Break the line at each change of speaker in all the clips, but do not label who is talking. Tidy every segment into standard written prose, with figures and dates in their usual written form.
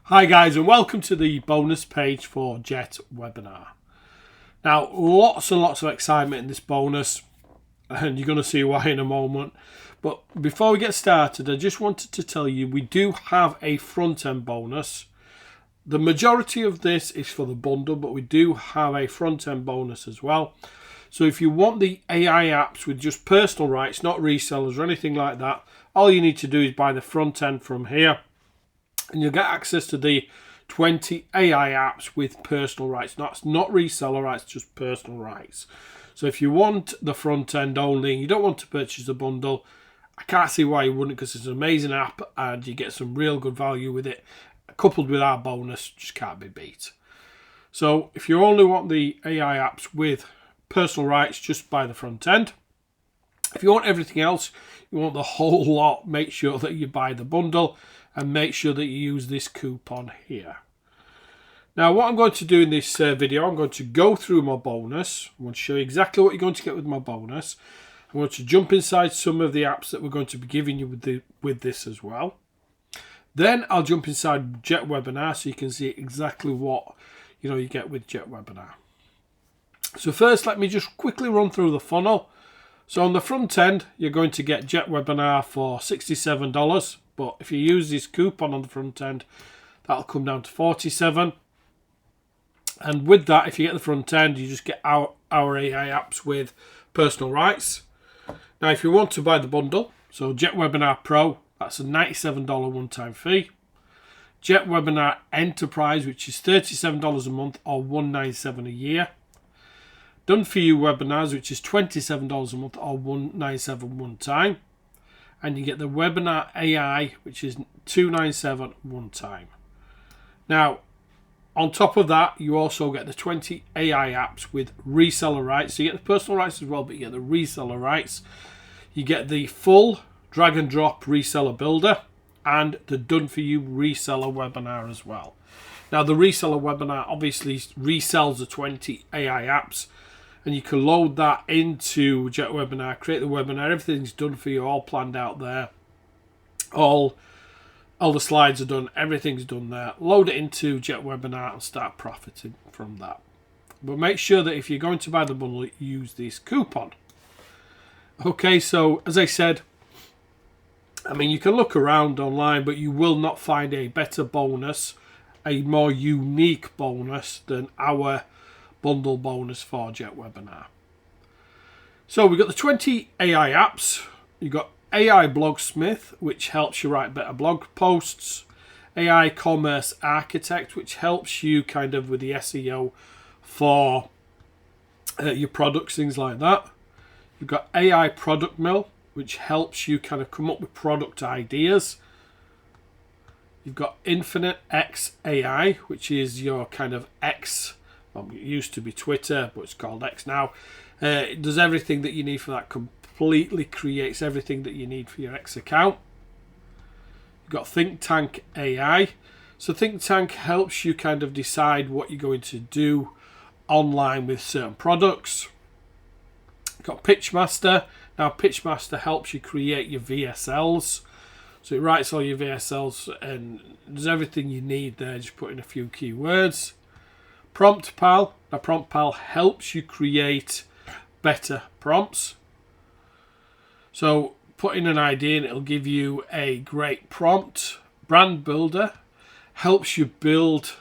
Hi guys, and welcome to the bonus page for Jetwebinar. Now, lots and lots of excitement in this bonus, and you're going to see why in a moment. But before we get started, I just wanted to tell you we do have a front-end bonus. The majority of this is for the bundle, but we do have a front-end bonus as well. So if you want the AI apps with just personal rights, not resellers or anything like that, all you need to do is buy the front end from here. And you'll get access to the 20 AI apps with personal rights. That's not reseller rights, just personal rights. So if you want the front end only, you don't want to purchase the bundle, I can't see why you wouldn't, because it's an amazing app and you get some real good value with it. Coupled with our bonus, just can't be beat. So if you only want the AI apps with personal rights, just buy the front end. If you want everything else, you want the whole lot, make sure that you buy the bundle. And make sure that you use this coupon here. Now, what I'm going to do in this video, I'm going to go through my bonus. I'm going to show you exactly what you're going to get with my bonus. I'm going to jump inside some of the apps that we're going to be giving you with this as well. Then I'll jump inside Jetwebinar so you can see exactly what you get with Jetwebinar. So first, let me just quickly run through the funnel. So on the front end, you're going to get Jetwebinar for $67. But if you use this coupon on the front end, that'll come down to $47. And with that, if you get the front end, you just get our AI apps with personal rights. Now, if you want to buy the bundle, so Jetwebinar Pro, that's a $97 one-time fee. Jetwebinar Enterprise, which is $37 a month or $197 a year. Done for you webinars, which is $27 a month or $197 one time. And you get the Webinar AI, which is $297 one time. Now, on top of that, you also get the 20 AI apps with reseller rights. So you get the personal rights as well, but you get the reseller rights. You get the full drag and drop reseller builder and the done for you reseller webinar as well. Now, the reseller webinar obviously resells the 20 AI apps. And you can load that into Jetwebinar, create the webinar, everything's done for you, all planned out there. All the slides are done, everything's done there. Load it into Jetwebinar and start profiting from that. But make sure that if you're going to buy the bundle, use this coupon. Okay, so as I said, you can look around online, but you will not find a better bonus, a more unique bonus than our bundle bonus for Jetwebinar. So we've got the 20 AI apps. You've got AI Blogsmith, which helps you write better blog posts. AI Commerce Architect, which helps you kind of with the SEO for your products, things like that. You've got AI Product Mill, which helps you kind of come up with product ideas. You've got Infinite X AI, which is your kind of X. It used to be Twitter, but it's called X now. It does everything that you need for that, completely creates everything that you need for your X account. You've got Think Tank AI. So Think Tank helps you kind of decide what you're going to do online with certain products. You've got Pitchmaster. Now Pitchmaster helps you create your VSLs. So it writes all your VSLs and does everything you need there, just put in a few keywords. PromptPal. Now PromptPal helps you create better prompts. So put in an idea and it'll give you a great prompt. Brand Builder helps you build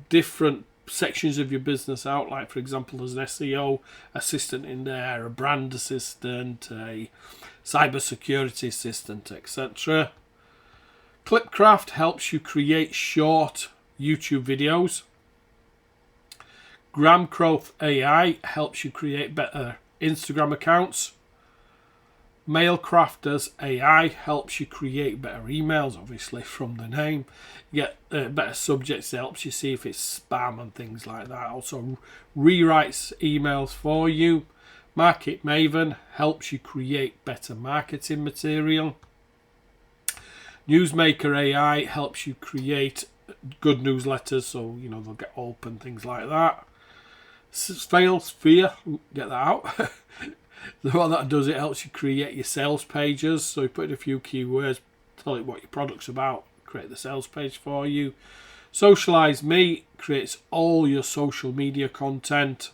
different sections of your business out. Like for example, there's an SEO assistant in there, a brand assistant, a cybersecurity assistant, etc. Clipcraft helps you create short YouTube videos. Gramgrowth AI helps you create better Instagram accounts. Mailcrafters AI helps you create better emails, obviously from the name. You get better subjects, it helps you see if it's spam and things like that. Also rewrites emails for you. Market Maven helps you create better marketing material. Newsmaker AI helps you create good newsletters, so they'll get open, things like that. Sphere, get that out. What that does, it helps you create your sales pages. So you put in a few keywords, tell it what your product's about, create the sales page for you. Socialize Me creates all your social media content.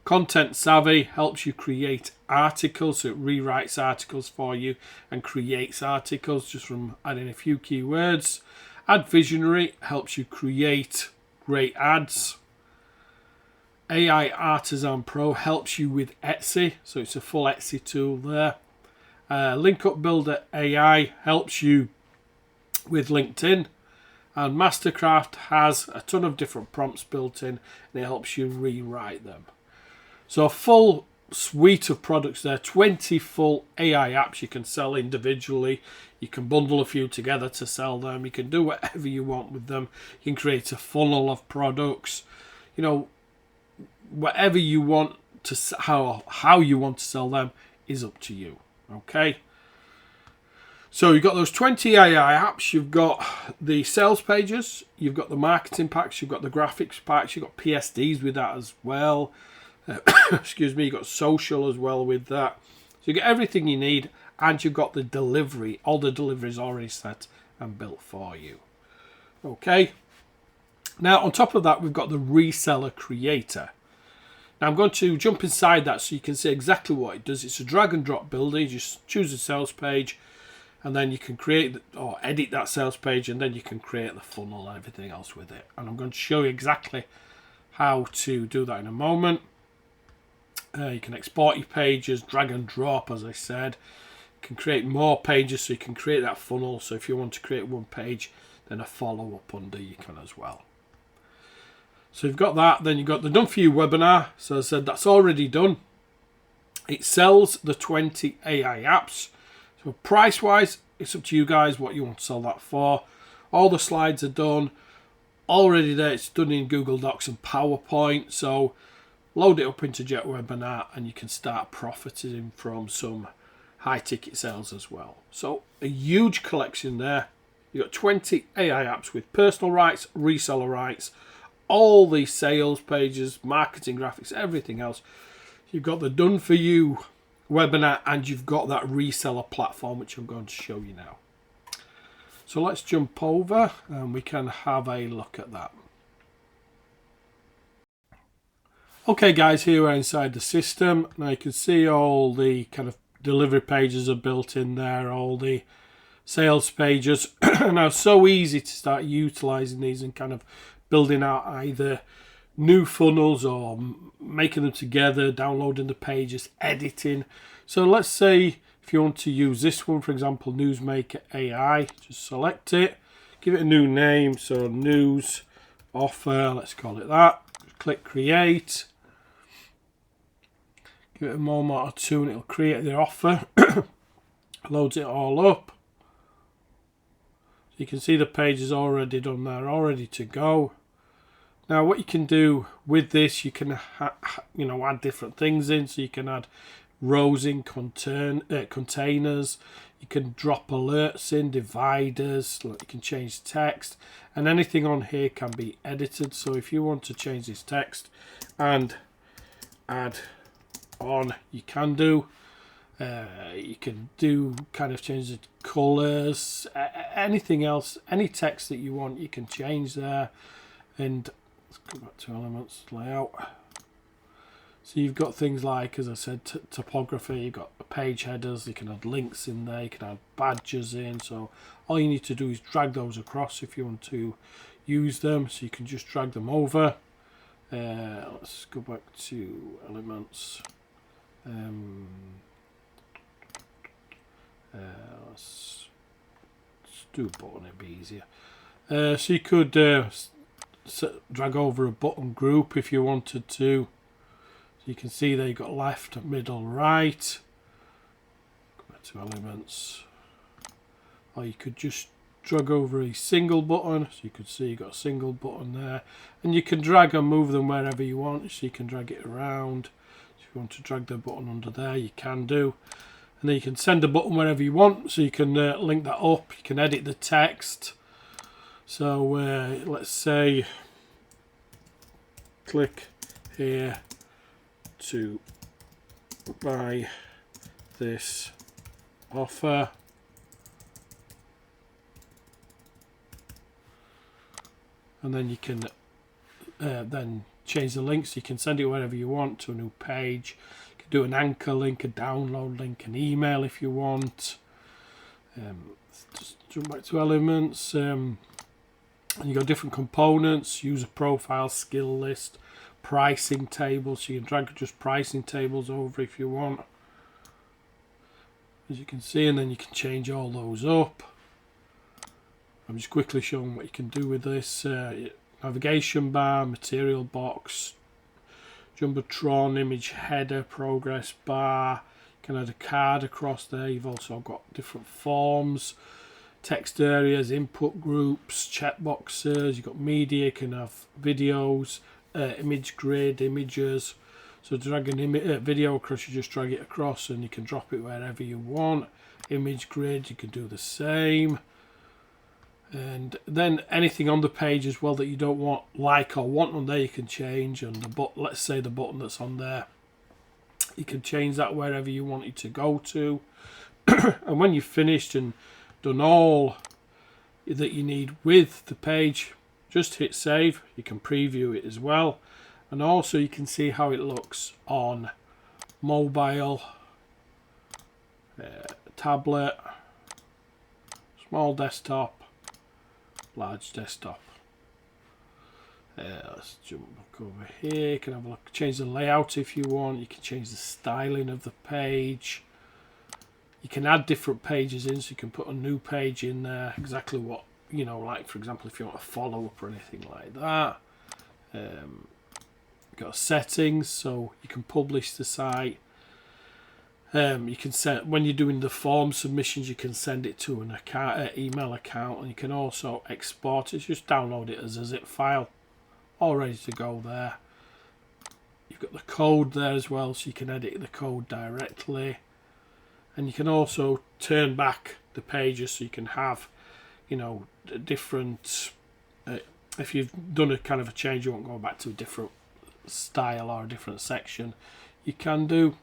Content Savvy helps you create articles, so it rewrites articles for you and creates articles just from adding a few keywords. Ad Visionary helps you create great ads. AI Artisan Pro helps you with Etsy, so it's a full Etsy tool there. Link Up Builder AI helps you with LinkedIn. And Mastercraft has a ton of different prompts built in, and it helps you rewrite them. So a full suite of products there, 20 full AI apps you can sell individually. You can bundle a few together to sell them. You can do whatever you want with them. You can create a funnel of products. You know, whatever you want to, how you want to sell them is up to you. Okay. So you've got those 20 AI apps, you've got the sales pages, you've got the marketing packs, you've got the graphics packs, you've got PSDs with that as well. Excuse me, you've got social as well with that. So you get everything you need, and you've got the delivery. All the deliveries already set and built for you. Okay. Now on top of that, we've got the reseller creator. Now I'm going to jump inside that so you can see exactly what it does. It's a drag and drop builder. You just choose a sales page, and then you can create or edit that sales page, and then you can create the funnel and everything else with it. And I'm going to show you exactly how to do that in a moment. You can export your pages, drag and drop, as I said. You can create more pages, so you can create that funnel. So if you want to create one page, then a follow-up under you can as well. So you've got that. Then you've got the Done For You webinar. So as I said, that's already done. It sells the 20 AI apps. So price-wise, it's up to you guys what you want to sell that for. All the slides are done. Already there, it's done in Google Docs and PowerPoint. So load it up into Jetwebinar and you can start profiting from some high-ticket sales as well. So a huge collection there. You've got 20 AI apps with personal rights, reseller rights, all the sales pages, marketing graphics, everything else. You've got the Done For You webinar, and you've got that reseller platform, which I'm going to show you now. So let's jump over and we can have a look at that. Okay guys, here we're inside the system. Now you can see all the kind of delivery pages are built in there, all the sales pages. Now so easy to start utilizing these and kind of building out either new funnels or making them together, downloading the pages, editing. So let's say if you want to use this one, for example, Newsmaker AI, just select it, give it a new name, so news offer, let's call it that. Click create, give it a moment or two and it'll create the offer. Loads it all up. So you can see the page is already done there, all ready to go. Now what you can do with this, you can add different things in. So you can add rows in containers, you can drop alerts in, dividers, you can change text, and anything on here can be edited. So if you want to change this text and add on, you can do. You can do kind of change the colors, anything else, any text that you want you can change there. And let's go back to elements, layout. So you've got things like, as I said, topography, you've got page headers, you can add links in there, you can add badges in. So all you need to do is drag those across if you want to use them. So you can just drag them over. Let's go back to elements. Let's do a button, it'd be easier. So you could drag over a button group if you wanted to. So you can see there you've got left, middle, right. Go back to elements. Or you could just drag over a single button. So you could see you've got a single button there. And you can drag and move them wherever you want. So you can drag it around. So if you want to drag the button under there, you can do. And then you can send a button wherever you want. So you can link that up. You can edit the text. So let's say click here to buy this offer. and then you can then change the links. You can send it wherever you want to a new page. You can do an anchor link, a download link, an email if you want. Just jump back to elements. And you got different components: user profile, skill list, pricing tables. So you can drag just pricing tables over if you want, as you can see, and then you can change all those up. I'm just quickly showing what you can do with this. Navigation bar, material box, jumbotron, image header, progress bar. You can add a card across there. You've also got different forms, text areas, input groups, checkboxes. You've got media. You can have videos, image grid, images. So drag an video across, you just drag it across and you can drop it wherever you want. Image grid, you can do the same. And then anything on the page as well that you don't want or want on there, you can change. And let's say the button that's on there, you can change that wherever you want it to go to. And when you've finished and done all that you need with the page, just hit save. You can preview it as well, and also you can see how it looks on mobile, tablet, small desktop, large desktop. Let's jump back over here. You can have a look, change the layout if you want. You can change the styling of the page. You can add different pages in, so you can put a new page in there, exactly what, you know, like for example if you want a follow-up or anything like that. Got settings, so you can publish the site. You can send, when you're doing the form submissions, you can send it to an account, email account, and you can also export it. Just download it as a zip file, all ready to go there. You've got the code there as well, so you can edit the code directly, and you can also turn back the pages, so you can have, you know, different. If you've done a kind of a change, you won't go back to a different style or a different section. You can do.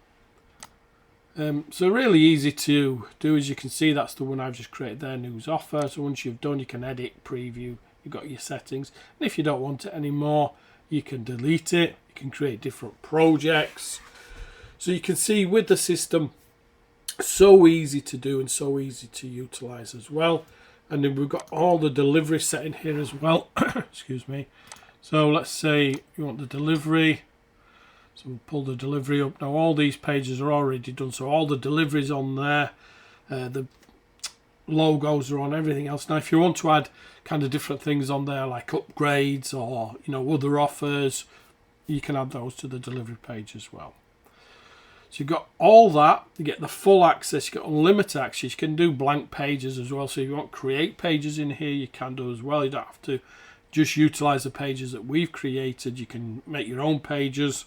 So really easy to do. As you can see, that's the one I've just created there, news offer. So once you've done, you can edit, preview, you've got your settings, and if you don't want it anymore, you can delete it. You can create different projects. So you can see with the system, so easy to do and so easy to utilize as well. And then we've got all the delivery set in here as well. Excuse me. So let's say you want the delivery. So we'll pull the delivery up. Now all these pages are already done, so all the deliveries on there, the logos are on, everything else. Now if you want to add kind of different things on there, like upgrades or, you know, other offers, you can add those to the delivery page as well. So you've got all that, you get the full access, you get unlimited access. You can do blank pages as well, so if you want to create pages in here, you can do as well. You don't have to just utilize the pages that we've created. You can make your own pages.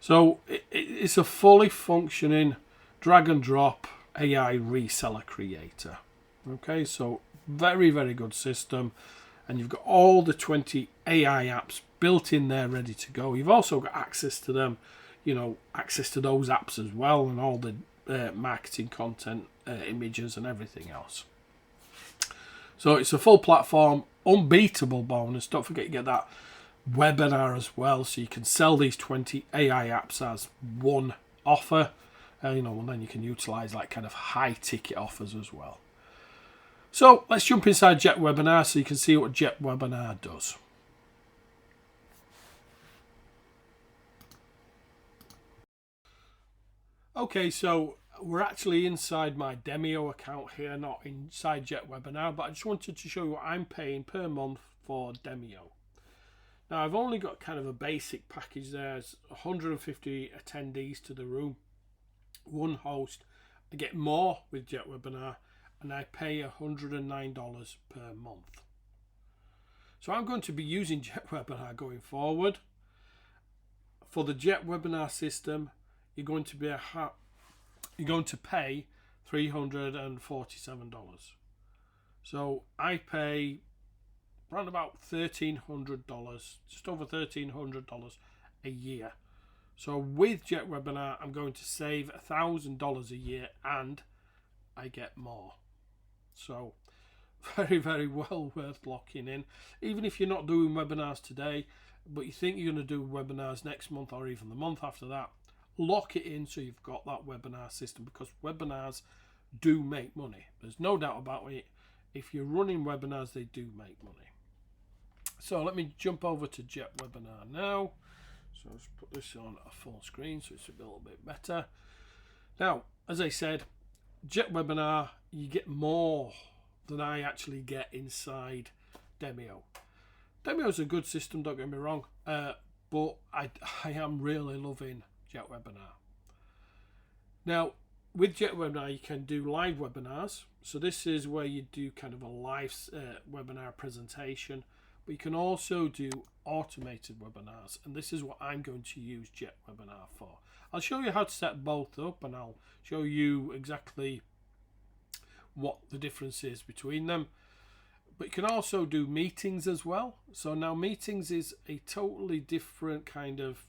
So it's a fully functioning drag and drop AI reseller creator. Okay, so very, very good system. And you've got all the 20 AI apps built in there ready to go. You've also got access to them, you know, access to those apps as well, and all the marketing content, images and everything else. So it's a full platform, unbeatable bonus. Don't forget you get that webinar as well, so you can sell these 20 AI apps as one offer, you know, and then you can utilize like kind of high ticket offers as well. So let's jump inside Jetwebinar so you can see what Jetwebinar does. Okay, so we're actually inside my Demio account here, not inside Jetwebinar, but I just wanted to show you what I'm paying per month for Demio. Now I've only got kind of a basic package there. It's 150 attendees to the room, one host. I get more with Jetwebinar, and I pay $109 per month. So I'm going to be using Jetwebinar going forward. For the Jetwebinar system, you're going to pay $347. So I pay around about $1,300, just over $1,300 a year. So with Jetwebinar, I'm going to save $1,000 a year, and I get more. So very, very well worth locking in. Even if you're not doing webinars today, but you think you're going to do webinars next month or even the month after that, lock it in so you've got that webinar system, because webinars do make money. There's no doubt about it. If you're running webinars, they do make money. So let me jump over to Jetwebinar now. So let's put this on a full screen so it's a little bit better. Now, as I said, Jetwebinar, you get more than I actually get inside Dyno. Dyno is a good system, don't get me wrong, but I am really loving Jetwebinar. Now, with Jetwebinar, you can do live webinars. So this is where you do kind of a live webinar presentation, but you can also do automated webinars, and this is what I'm going to use Jetwebinar for. I'll show you how to set both up, and I'll show you exactly what the difference is between them. But you can also do meetings as well. So now meetings is a totally different kind of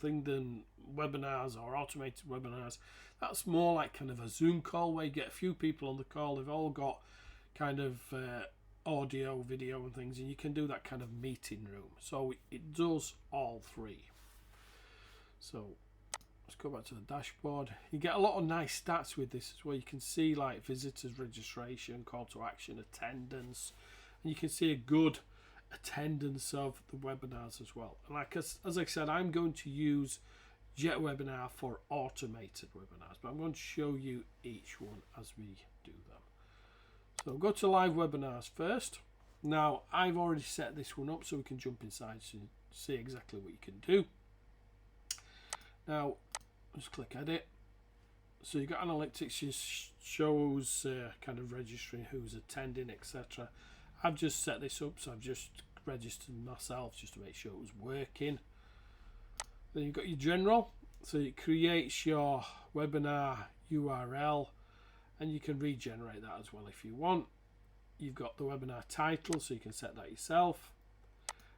thing than webinars or automated webinars. That's more like kind of a Zoom call where you get a few people on the call. They've all got kind of audio, video and things, and you can do that kind of meeting room. So it does all three. So let's go back to the dashboard. You get a lot of nice stats with this as well. You can see like visitors registration, call to action, attendance, and you can see a good attendance of the webinars as well. And like as I said, I'm going to use Jetwebinar for automated webinars, but I'm going to show you each one as we do them. So go to live webinars first. Now I've already set this one up so we can jump inside to see exactly what you can do. Now just click edit. So you've got analytics, it shows kind of registering who's attending, etc. I've just set this up, so I've just registered myself just to make sure it was working. Then you've got your general, so it creates your webinar URL, and you can regenerate that as well if you want. You've got the webinar title, so you can set that yourself.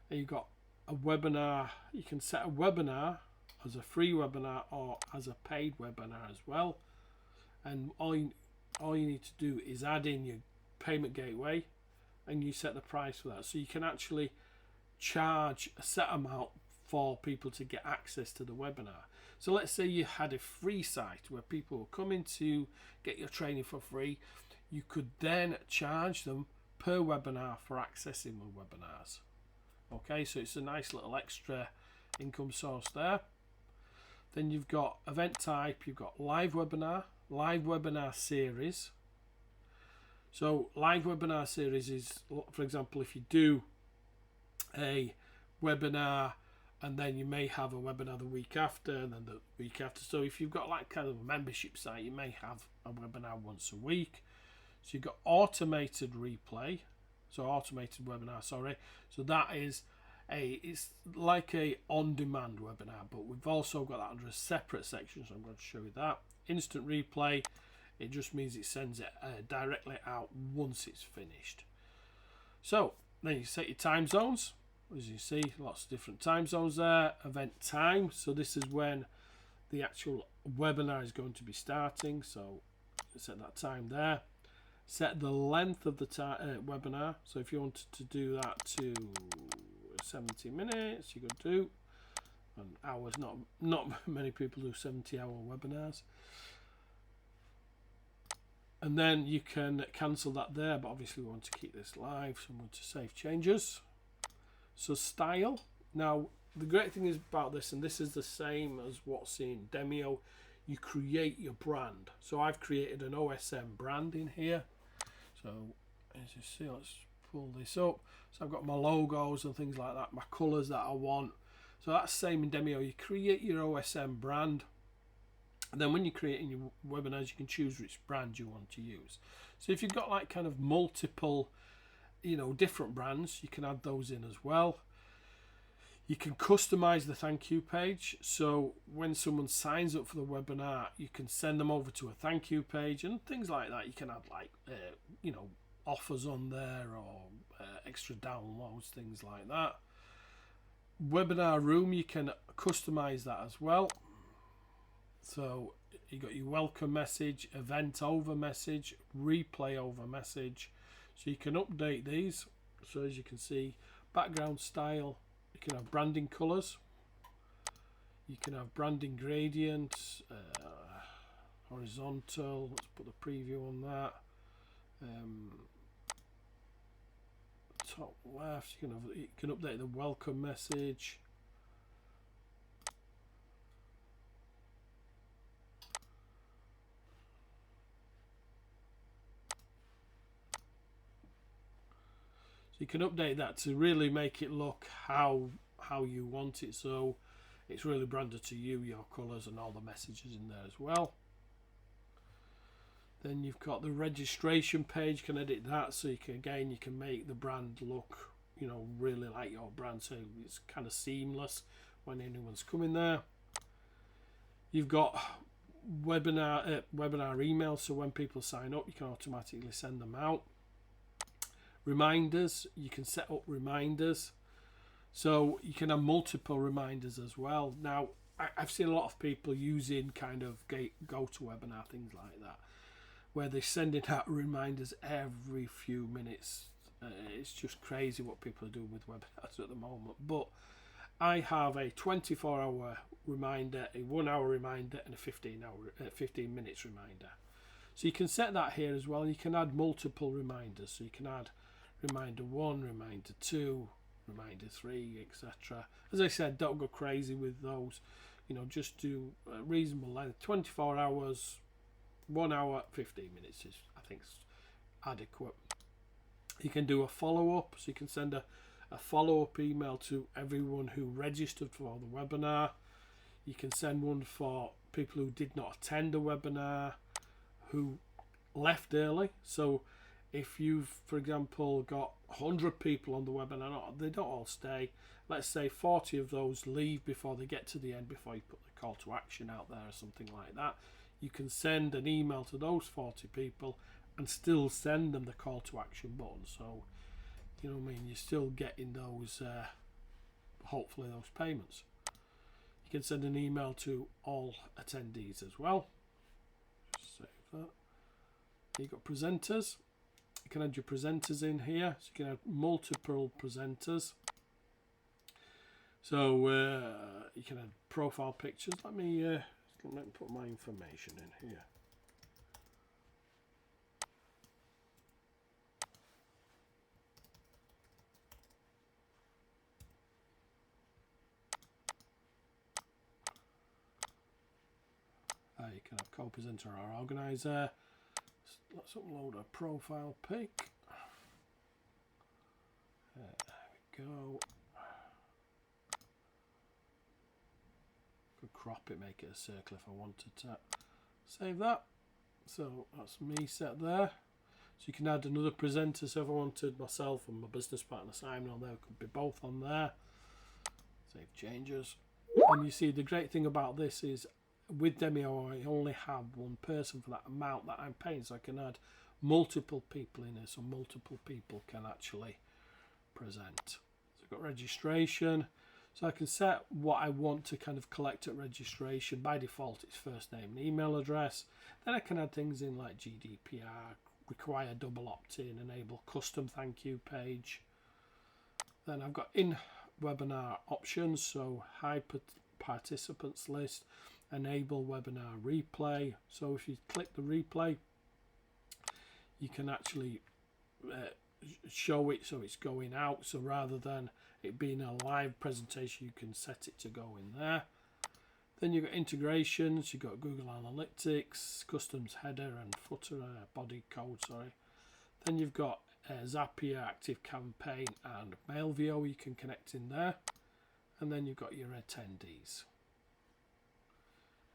And you've got a webinar, you can set a webinar as a free webinar or as a paid webinar as well. And all you need to do is add in your payment gateway, and you set the price for that. So you can actually charge a set amount for people to get access to the webinar. So let's say you had a free site where people were coming to get your training for free. You could then charge them per webinar for accessing the webinars. Okay, so it's a nice little extra income source there. Then you've got event type, you've got live webinar series. So live webinar series is, for example, if you do a webinar and then you may have a webinar the week after and then the week after. So if you've got like kind of a membership site, you may have a webinar once a week. So you've got automated replay, so automated webinar, sorry. So that is it's like a on-demand webinar, but we've also got that under a separate section, so I'm going to show you that. Instant replay, it just means it sends it directly out once it's finished. So then you set your time zones. As you see, lots of different time zones there. Event time, so this is when the actual webinar is going to be starting, so set that time there. Set the length of the webinar, so if you wanted to do that to 70 minutes, you could do. And hours, not many people do 70-hour webinars. And then you can cancel that there, but obviously we want to keep this live, so I'm going to save changes. So style. Now the great thing is about this, and this is the same as what's in Dyno, you create your brand. So I've created an OSM brand in here. So as you see, let's pull this up. So I've got my logos and things like that, my colors that I want. So that's the same in Dyno. You create your OSM brand, and then when you're creating your webinars, you can choose which brand you want to use. So if you've got like kind of multiple, different brands, you can add those in as well. You can customize the thank you page. So when someone signs up for the webinar, you can send them over to a thank you page and things like that. You can add like, offers on there or extra downloads, things like that. Webinar room, you can customize that as well. So you got your welcome message, event over message, replay over message. So you can update these. So as you can see, background style, you can have branding colors, you can have branding gradients, horizontal, let's put the preview on that. Top left, you can update the welcome message. You can update that to really make it look how you want it, so it's really branded to you, your colours and all the messages in there as well. Then you've got the registration page, you can edit that, so you can make the brand look, really like your brand, so it's kind of seamless when anyone's coming there. You've got webinar emails, so when people sign up you can automatically send them out. Reminders, you can set up reminders, so you can have multiple reminders as well. Now I've seen a lot of people using kind of GoToWebinar, things like that, where they're sending out reminders every few minutes. It's just crazy what people are doing with webinars at the moment. But I have a 24-hour reminder, a 1-hour reminder, and a 15 minutes reminder. So you can set that here as well. You can add multiple reminders. So you can add reminder 1, reminder 2, reminder 3, etc. As I said, don't go crazy with those. Just do a reasonable length. 24 hours, 1 hour, 15 minutes is, I think, adequate. You can do a follow-up, so you can send a follow-up email to everyone who registered for the webinar. You can send one for people who did not attend a webinar, who left early. So if you've, for example, got 100 people on the webinar, they don't all stay. Let's say 40 of those leave before they get to the end, before you put the call to action out there or something like that. You can send an email to those 40 people and still send them the call to action button. So, you're still getting those, hopefully those payments. You can send an email to all attendees as well. Just save that. You've got presenters. You can add your presenters in here, so you can have multiple presenters. So you can add profile pictures. Let me put my information in here. You can have co-presenter or organizer. Let's upload a profile pic. There we go. Could crop it, make it a circle if I wanted to. Save that. So that's me set there. So you can add another presenter. So if I wanted myself and my business partner Simon on there, it could be both on there. Save changes. And you see the great thing about this is, with Demio, I only have one person for that amount that I'm paying, so I can add multiple people in here, so multiple people can actually present. So I've got registration, so I can set what I want to kind of collect at registration. By default, it's first name and email address. Then I can add things in like GDPR, require double opt-in, enable custom thank you page. Then I've got in webinar options, so hide participants list, enable webinar replay. So if you click the replay, you can actually show it so it's going out. So rather than it being a live presentation, you can set it to go in there. Then you've got integrations, you've got Google Analytics, customs header and footer, body code, sorry. Then you've got Zapier, Active Campaign and Mailvio you can connect in there. And then you've got your attendees.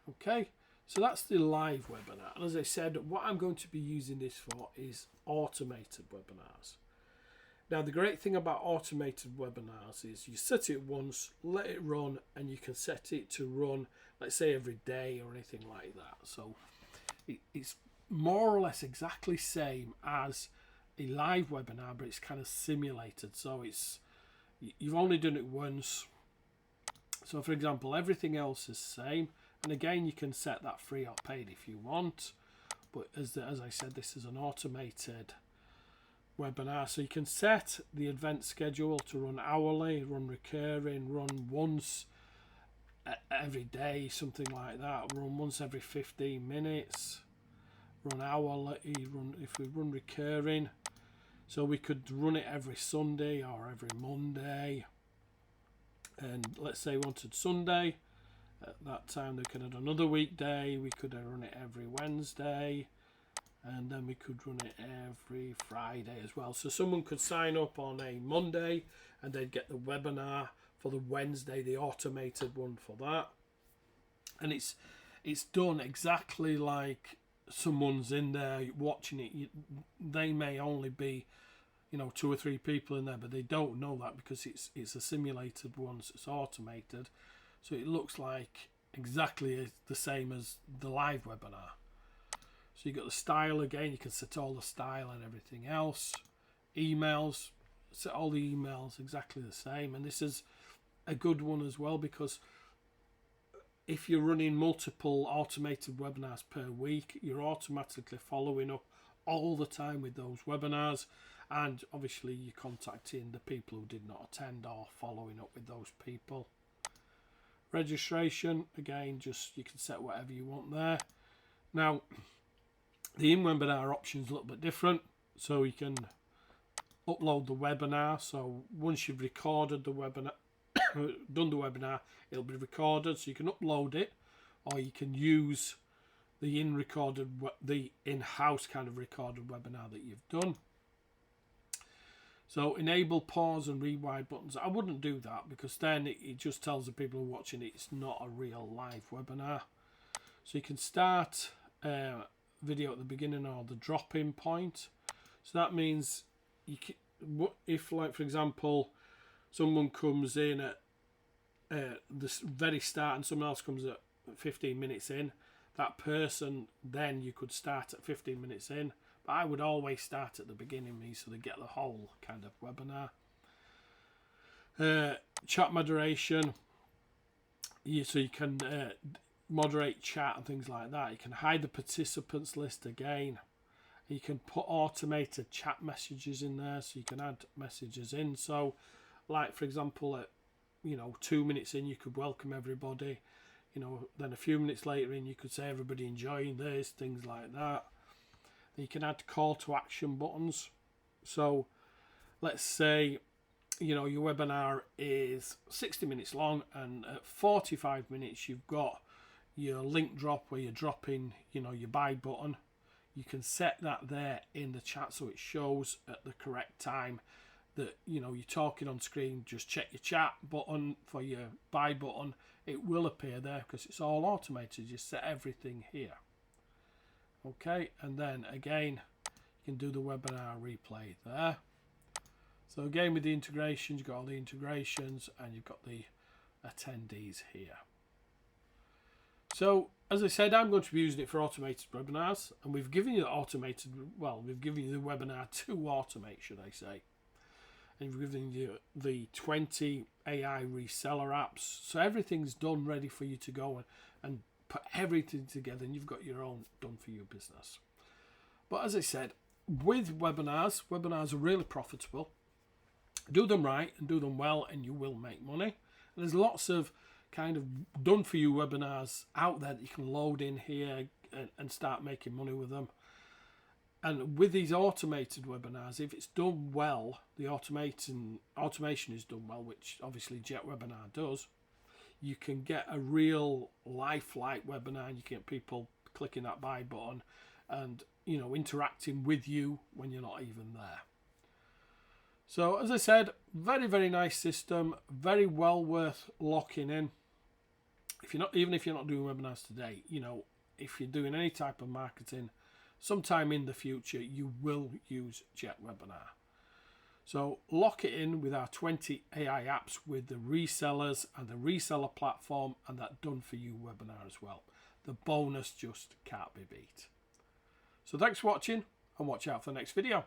Okay, so that's the live webinar. And as I said, what I'm going to be using this for is automated webinars. Now, the great thing about automated webinars is you set it once, let it run, and you can set it to run, let's say, every day or anything like that. So it's more or less exactly same as a live webinar, but it's kind of simulated. So you've only done it once. So for example, everything else is the same, and again you can set that free or paid if you want, but as I said, this is an automated webinar. So you can set the event schedule to run hourly, run recurring, run once every day, something like that, run once every 15 minutes, run hourly, if we run recurring. So we could run it every Sunday or every Monday. And let's say we wanted Sunday. At that time, we could add another weekday. We could run it every Wednesday. And then we could run it every Friday as well. So someone could sign up on a Monday and they'd get the webinar for the Wednesday, the automated one for that. And it's done exactly like someone's in there watching it. They may only be, 2 or 3 people in there, but they don't know that because it's a simulated one, so it's automated. So it looks like exactly the same as the live webinar. So you've got the style again, you can set all the style and everything else. Emails, set all the emails exactly the same. And this is a good one as well, because if you're running multiple automated webinars per week, you're automatically following up all the time with those webinars, and obviously you're contacting the people who did not attend or following up with those people. Registration, again, just you can set whatever you want there. Now, the in-webinar option is a little bit different, so you can upload the webinar. So once you've recorded the webinar, done the webinar, it'll be recorded, so you can upload it, or you can use the in-house kind of recorded webinar that you've done. So enable pause and rewind buttons. I wouldn't do that, because then it just tells the people who are watching it's not a real live webinar. So you can start video at the beginning or the drop-in point. So that means you can, if, like, for example, someone comes in at the very start and someone else comes at 15 minutes in, that person, then you could start at 15 minutes in. But I would always start at the beginning, so they get the whole kind of webinar. Chat moderation. So you can moderate chat and things like that. You can hide the participants list again. You can put automated chat messages in there, so you can add messages in. So, like, for example, at 2 minutes in, you could welcome everybody. Then a few minutes later in, you could say everybody enjoying this, things like that. Then you can add call to action buttons. So let's say your webinar is 60 minutes long, and at 45 minutes you've got your link drop where you're dropping your buy button. You can set that there in the chat, so it shows at the correct time that you're talking on screen. Just check your chat button for your buy button. It will appear there because it's all automated. You set everything here. Okay, and then again you can do the webinar replay there. So again, with the integrations, you've got all the integrations and you've got the attendees here. So as I said, I'm going to be using it for automated webinars, and we've given you the webinar to automate, should I say. And we've given you the 20 AI reseller apps. So everything's done, ready for you to go and put everything together, and you've got your own done for you business. But as I said, with webinars are really profitable. Do them right and do them well, and you will make money. And there's lots of kind of done for you webinars out there that you can load in here and start making money with them. And with these automated webinars, if it's done well, the automation is done well, which obviously Jetwebinar does, you can get a real lifelike webinar, and you can get people clicking that buy button and interacting with you when you're not even there. So as I said, very, very nice system, very well worth locking in. Even if you're not doing webinars today, if you're doing any type of marketing, sometime in the future you will use Jetwebinar. So lock it in with our 20 AI apps with the resellers and the reseller platform, and that done for you webinar as well. The bonus just can't be beat. So thanks for watching, and watch out for the next video.